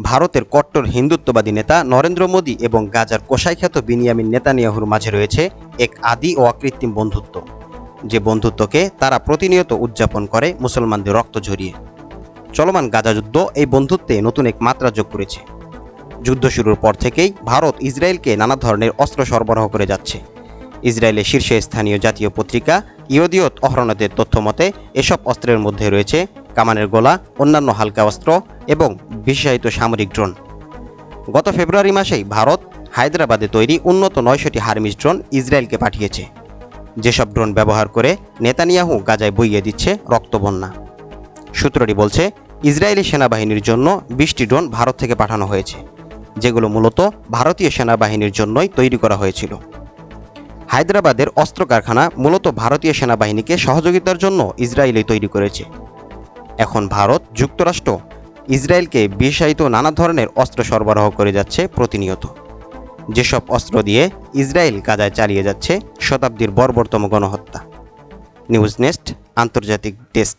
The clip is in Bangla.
ভারতের কট্টর হিন্দুত্ববাদী নেতা নরেন্দ্র মোদী এবং গাজার কসাইখ্যাত বিনিয়ামিন নেতানিয়াহুর মাঝে রয়েছে এক আদি ও অকৃত্রিম বন্ধুত্ব, যে বন্ধুত্বকে তারা প্রতিনিয়ত উদযাপন করে মুসলমানদের রক্ত ঝরিয়ে। চলমান গাজা যুদ্ধ এই বন্ধুত্বে নতুন এক মাত্রা যোগ করেছে। যুদ্ধ শুরুর পর থেকেই ভারত ইসরায়েলকে নানা ধরনের অস্ত্র সরবরাহ করে যাচ্ছে। ইসরায়েলের শীর্ষস্থানীয় জাতীয় পত্রিকা ইয়দিয়ত অহরনতের তথ্য মতে এসব অস্ত্রের মধ্যে রয়েছে কামানের গোলা, অন্যান্য হালকা অস্ত্র এবং বিশেষায়িত সামরিক ড্রোন। গত ফেব্রুয়ারি মাসেই ভারত হায়দ্রাবাদে তৈরি উন্নত ৯০০টি হারমিস ড্রোন ইসরায়েলকে পাঠিয়েছে, যেসব ড্রোন ব্যবহার করে নেতানিয়াহু গাজায় বইয়ে দিচ্ছে রক্তবন্যা। সূত্রটি বলছে, ইসরায়েলি সেনাবাহিনীর জন্য ২০টি ড্রোন ভারত থেকে পাঠানো হয়েছে, যেগুলো মূলত ভারতীয় সেনাবাহিনীর জন্যই তৈরি করা হয়েছিল। হায়দ্রাবাদের অস্ত্র কারখানা মূলত ভারতীয় সেনাবাহিনীকে সহযোগিতার জন্য ইসরায়েলই তৈরি করেছে। এখন ভারত যুক্তরাষ্ট্র ইসরায়েলকে বিশেষায়িত নানা ধরনের অস্ত্র সরবরাহ করে যাচ্ছে প্রতিনিয়ত, যেসব অস্ত্র দিয়ে ইসরায়েল গাজায় চালিয়ে যাচ্ছে শতাব্দীর বর্বরতম গণহত্যা। নিউজ নেস্ট আন্তর্জাতিক ডেস্ক।